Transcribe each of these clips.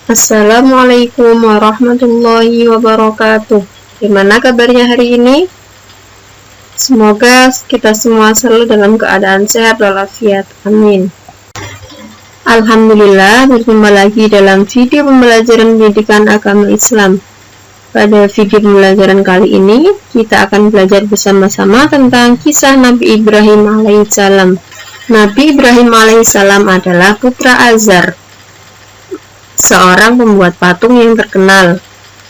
Assalamualaikum warahmatullahi wabarakatuh. Gimana kabarnya hari ini? Semoga kita semua selalu dalam keadaan sehat walafiat. Amin. Alhamdulillah, berjumpa lagi dalam video pembelajaran pendidikan agama Islam. Pada video pembelajaran kali ini, kita akan belajar bersama-sama tentang kisah Nabi Ibrahim alaihissalam. Nabi Ibrahim alaihissalam adalah putra Azar, seorang pembuat patung yang terkenal.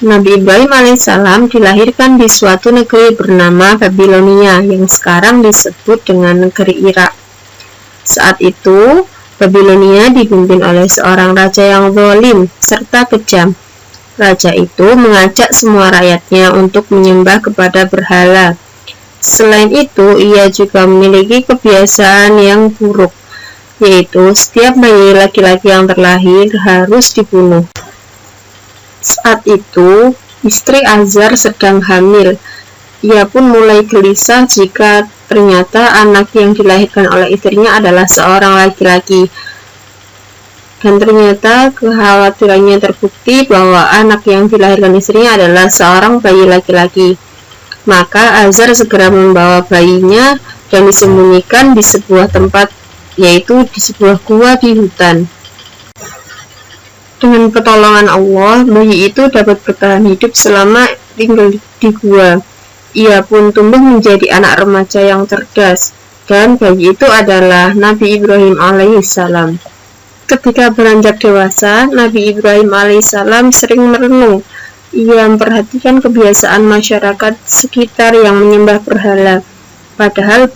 Nabi Ibrahim alaihissalam dilahirkan di suatu negeri bernama Babilonia yang sekarang disebut dengan negeri Irak. Saat itu, Babilonia dipimpin oleh seorang raja yang zalim serta kejam. Raja itu mengajak semua rakyatnya untuk menyembah kepada berhala. Selain itu, ia juga memiliki kebiasaan yang buruk, yaitu setiap bayi laki-laki yang terlahir harus dibunuh. Saat itu, istri Azar sedang hamil. Ia pun mulai gelisah jika ternyata anak yang dilahirkan oleh istrinya adalah seorang laki-laki. Dan ternyata kekhawatirannya terbukti bahwa anak yang dilahirkan istrinya adalah seorang bayi laki-laki. Maka Azar segera membawa bayinya dan disembunyikan di sebuah tempat, yaitu di sebuah gua di hutan. Dengan pertolongan Allah, bayi itu dapat bertahan hidup selama tinggal di gua. Ia pun tumbuh menjadi anak remaja yang cerdas, dan bayi itu adalah Nabi Ibrahim alaihissalam. Ketika beranjak dewasa, Nabi Ibrahim alaihissalam sering merenung. Ia memperhatikan kebiasaan masyarakat sekitar yang menyembah berhala, padahal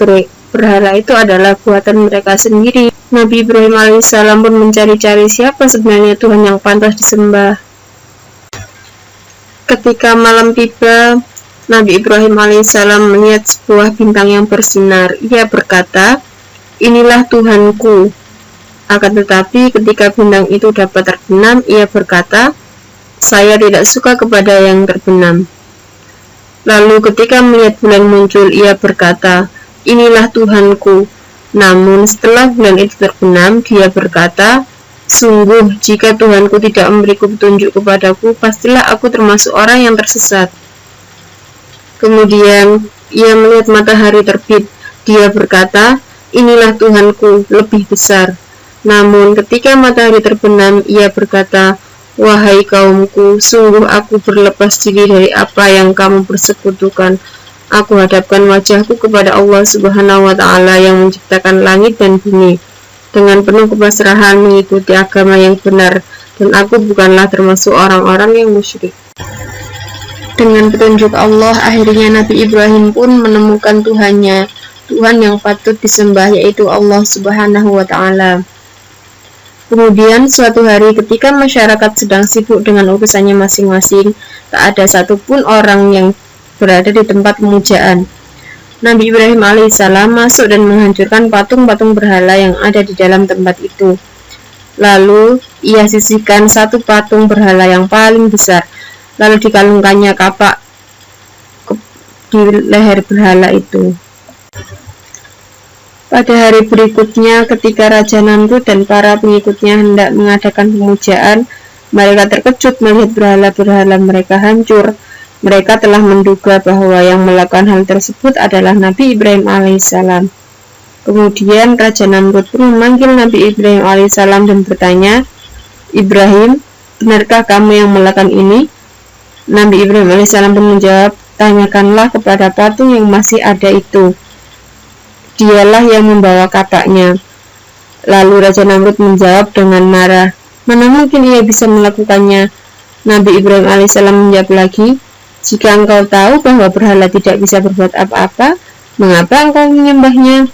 berhala itu adalah buatan mereka sendiri. Nabi Ibrahim alaihissalam pun mencari-cari siapa sebenarnya Tuhan yang pantas disembah. Ketika malam tiba, Nabi Ibrahim alaihissalam melihat sebuah bintang yang bersinar. Ia berkata, "Inilah Tuhanku." Akan tetapi ketika bintang itu dapat terbenam, ia berkata, "Saya tidak suka kepada yang terbenam." Lalu ketika melihat bulan muncul, ia berkata, "Inilah Tuhanku." Namun setelah bulan itu terbenam, dia berkata, "Sungguh, jika Tuhanku tidak memberiku petunjuk kepadaku, pastilah aku termasuk orang yang tersesat." Kemudian ia melihat matahari terbit. Dia berkata, "Inilah Tuhanku, lebih besar." Namun ketika matahari terbenam, ia berkata, "Wahai kaumku, sungguh aku berlepas diri dari apa yang kamu persekutukan. Aku hadapkan wajahku kepada Allah Subhanahu wa Ta'ala yang menciptakan langit dan bumi, dengan penuh kepasrahan mengikuti agama yang benar, dan aku bukanlah termasuk orang-orang yang musyrik." Dengan petunjuk Allah, akhirnya Nabi Ibrahim pun menemukan Tuhannya, Tuhan yang patut disembah, yaitu Allah Subhanahu wa Ta'ala. Kemudian suatu hari ketika masyarakat sedang sibuk dengan urusannya masing-masing, tak ada satupun orang yang berada di tempat pemujaan. Nabi Ibrahim alaihissalam masuk dan menghancurkan patung-patung berhala yang ada di dalam tempat itu. Lalu ia sisihkan satu patung berhala yang paling besar, lalu dikalungkannya kapak di leher berhala itu. Pada hari berikutnya, ketika Raja Namrud dan para pengikutnya hendak mengadakan pemujaan, mereka terkejut melihat berhala-berhala mereka hancur. Mereka telah menduga bahwa yang melakukan hal tersebut adalah Nabi Ibrahim alaihissalam. Kemudian Raja Namrud pun memanggil Nabi Ibrahim alaihissalam dan bertanya, "Ibrahim, benarkah kamu yang melakukan ini?" Nabi Ibrahim alaihissalam pun menjawab, "Tanyakanlah kepada patung yang masih ada itu. Dialah yang membawa kapaknya." Lalu Raja Namrud menjawab dengan marah, "Mana mungkin ia bisa melakukannya?" Nabi Ibrahim alaihissalam menjawab lagi, "Jika engkau tahu bahwa berhala tidak bisa berbuat apa-apa, mengapa engkau menyembahnya?"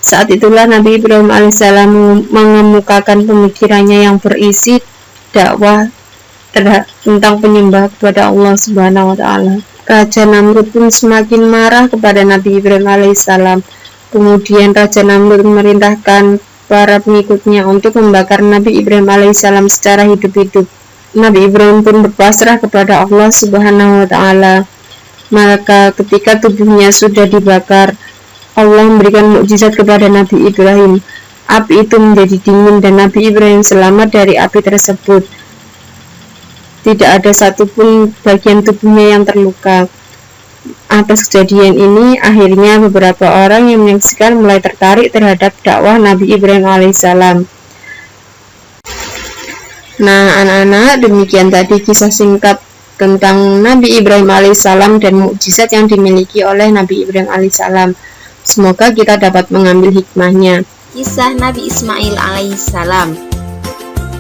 Saat itulah Nabi Ibrahim alaihissalam mengemukakan pemikirannya yang berisi dakwah tentang penyembah kepada Allah Subhanahu wa Ta'ala. Raja Namrud pun semakin marah kepada Nabi Ibrahim alaihissalam. Kemudian Raja Namrud memerintahkan para pengikutnya untuk membakar Nabi Ibrahim alaihissalam secara hidup-hidup. Nabi Ibrahim pun berpasrah kepada Allah Subhanahu wa Ta'ala. Maka ketika tubuhnya sudah dibakar, Allah memberikan mukjizat kepada Nabi Ibrahim. api itu menjadi dingin dan Nabi Ibrahim selamat dari api tersebut. Tidak ada satupun bagian tubuhnya yang terluka. Atas kejadian ini, akhirnya beberapa orang yang menyaksikan mulai tertarik terhadap dakwah Nabi Ibrahim alaihissalam. Nah, anak-anak, demikian tadi kisah singkat tentang Nabi Ibrahim alaihissalam dan mukjizat yang dimiliki oleh Nabi Ibrahim alaihissalam. Semoga kita dapat mengambil hikmahnya. Kisah Nabi Ismail alaihissalam.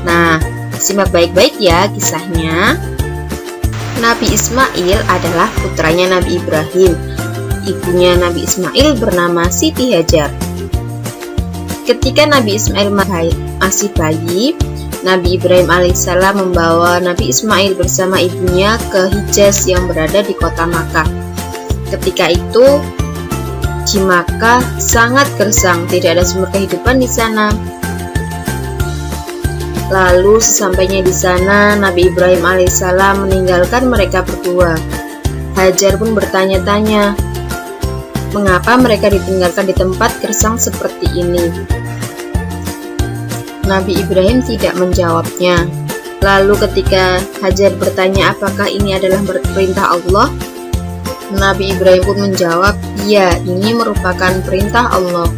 Nah, simak baik-baik ya kisahnya. Nabi Ismail adalah putranya Nabi Ibrahim. Ibunya Nabi Ismail bernama Siti Hajar. Ketika Nabi Ismail masih bayi, Nabi Ibrahim alaihissalam membawa Nabi Ismail bersama ibunya ke Hijaz yang berada di kota Makkah. Ketika itu, di Makkah sangat gersang, tidak ada sumber kehidupan di sana. Lalu sesampainya di sana, Nabi Ibrahim alaihissalam meninggalkan mereka berdua. Hajar pun bertanya-tanya, mengapa mereka ditinggalkan di tempat gersang seperti ini? Nabi Ibrahim tidak menjawabnya. Lalu ketika Hajar bertanya apakah ini adalah perintah Allah, Nabi Ibrahim pun menjawab, iya, ini merupakan perintah Allah.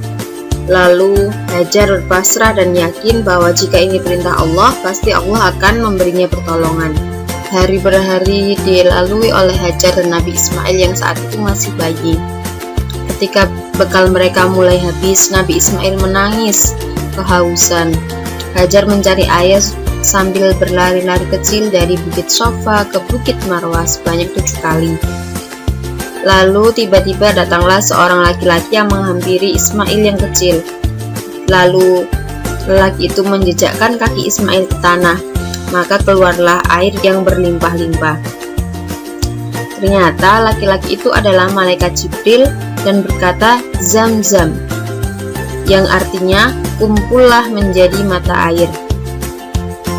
Lalu Hajar berpasrah dan yakin bahwa jika ini perintah Allah, pasti Allah akan memberinya pertolongan. Hari per hari dilalui oleh Hajar dan Nabi Ismail yang saat itu masih bayi. Ketika bekal mereka mulai habis, Nabi Ismail menangis kehausan. Hajar mencari air sambil berlari-lari kecil dari Bukit Sofa ke Bukit Marwah sebanyak 7 kali. Lalu tiba-tiba datanglah seorang laki-laki yang menghampiri Ismail yang kecil. Lalu lelaki itu menjejakkan kaki Ismail ke tanah, maka keluarlah air yang berlimpah-limpah. Ternyata laki-laki itu adalah malaikat Jibril dan berkata Zam-Zam, yang artinya kumpullah menjadi mata air.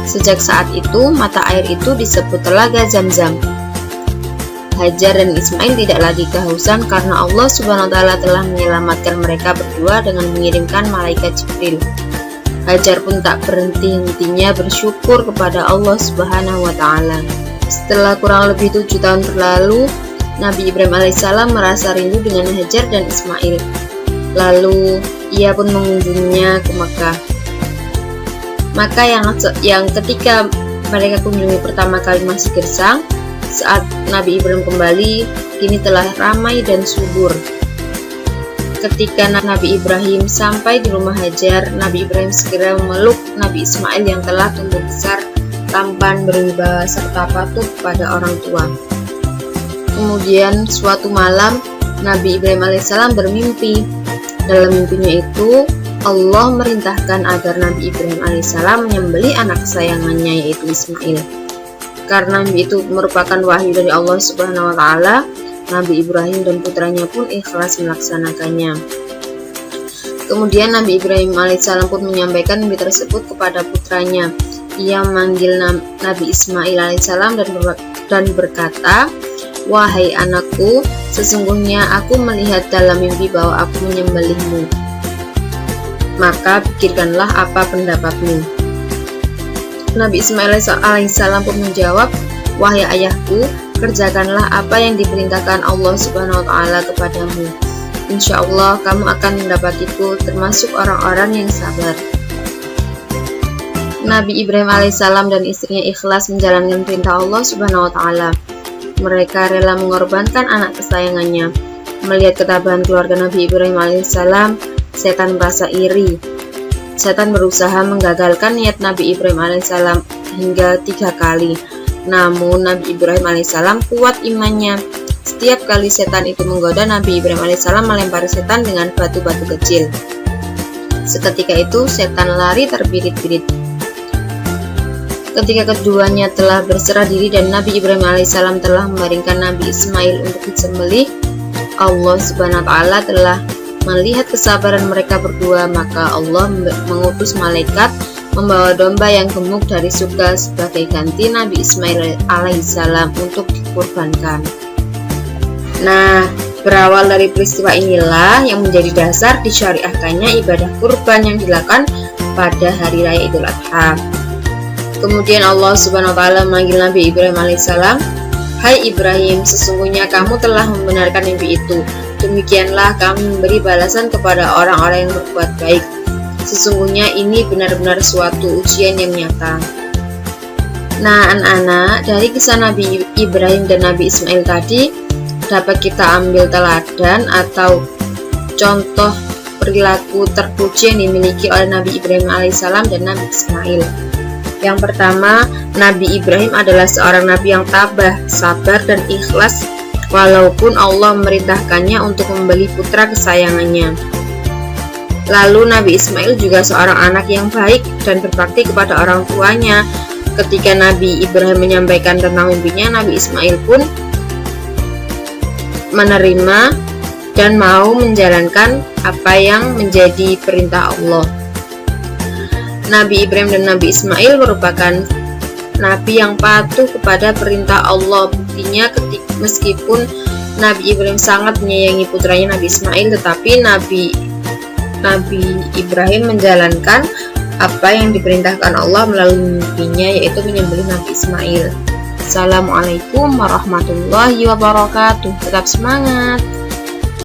Sejak saat itu mata air itu disebut telaga Zam-Zam. Hajar dan Ismail tidak lagi kehausan karena Allah Subhanahu wa Ta'ala telah menyelamatkan mereka berdua dengan mengirimkan malaikat Jibril. Hajar pun tak berhenti-hentinya bersyukur kepada Allah Subhanahu wa Ta'ala. Setelah kurang lebih 7 tahun berlalu, Nabi Ibrahim alaihissalam merasa rindu dengan Hajar dan Ismail. Lalu ia pun mengunjunginya ke Makkah. Maka yang ketika mereka kunjungi pertama kali masih gersang, saat Nabi Ibrahim kembali, kini telah ramai dan subur. Ketika Nabi Ibrahim sampai di rumah Hajar, Nabi Ibrahim segera memeluk Nabi Ismail yang telah tumbuh besar, tampan, berwibawa, serta patuh pada orang tua. Kemudian suatu malam, Nabi Ibrahim alaihissalam bermimpi. Dalam mimpinya itu, Allah merintahkan agar Nabi Ibrahim alaihissalam menyembelih anak kesayangannya yaitu Ismail. Karena itu merupakan wahyu dari Allah Subhanahu wa Ta'ala, Nabi Ibrahim dan putranya pun ikhlas melaksanakannya. Kemudian Nabi Ibrahim alaihissalam pun menyampaikan mimpi tersebut kepada putranya. Ia memanggil Nabi Ismail alaihissalam dan berkata, wahai anakku, sesungguhnya aku melihat dalam mimpi bahwa aku menyembelihmu. Maka pikirkanlah apa pendapatmu. Nabi Ismail alaihissalam pun menjawab, wahai ayahku, kerjakanlah apa yang diperintahkan Allah Subhanahu wa Ta'ala kepadamu. Insya Allah kamu akan mendapatiku termasuk orang-orang yang sabar. Nabi Ibrahim alaihissalam dan istrinya ikhlas menjalankan perintah Allah Subhanahu wa Ta'ala. Mereka rela mengorbankan anak kesayangannya. Melihat ketabahan keluarga Nabi Ibrahim alaihissalam, setan merasa iri. Setan berusaha menggagalkan niat Nabi Ibrahim alaihissalam hingga 3 kali. Namun Nabi Ibrahim alaihissalam kuat imannya. Setiap kali setan itu menggoda, Nabi Ibrahim alaihissalam melempari setan dengan batu-batu kecil. Seketika itu setan lari terbirit-birit. Ketika keduanya telah berserah diri dan Nabi Ibrahim alaihissalam telah memalingkan Nabi Ismail untuk disembelih, Allah Subhanahu wa Ta'ala telah melihat kesabaran mereka berdua, maka Allah mengutus malaikat membawa domba yang gemuk dari surga sebagai ganti Nabi Ismail alaihissalam untuk dikurbankan. Nah, Berawal dari peristiwa inilah yang menjadi dasar disyariahkannya ibadah kurban yang dilakukan pada hari raya Idul Adha. Kemudian Allah Subhanahu wa taala memanggil Nabi Ibrahim alaihissalam, "Hai Ibrahim, sesungguhnya kamu telah membenarkan mimpi itu. Demikianlah kami memberi balasan kepada orang-orang yang berbuat baik. Sesungguhnya ini benar-benar suatu ujian yang nyata." Nah, anak-anak, dari kisah Nabi Ibrahim dan Nabi Ismail tadi dapat kita ambil teladan atau contoh perilaku terpuji yang dimiliki oleh Nabi Ibrahim alaihissalam dan Nabi Ismail. Yang pertama, Nabi Ibrahim adalah seorang nabi yang tabah, sabar, dan ikhlas walaupun Allah memerintahkannya untuk membeli putra kesayangannya. Lalu Nabi Ismail juga seorang anak yang baik dan berbakti kepada orang tuanya. Ketika Nabi Ibrahim menyampaikan tentang mimpinya, Nabi Ismail pun menerima dan mau menjalankan apa yang menjadi perintah Allah. Nabi Ibrahim dan Nabi Ismail merupakan nabi yang patuh kepada perintah Allah. Buktinya meskipun Nabi Ibrahim sangat menyayangi putranya Nabi Ismail, tetapi Nabi Ibrahim menjalankan apa yang diperintahkan Allah melalui mimpinya, yaitu menyembelih Nabi Ismail. Assalamualaikum warahmatullahi wabarakatuh. Tetap semangat.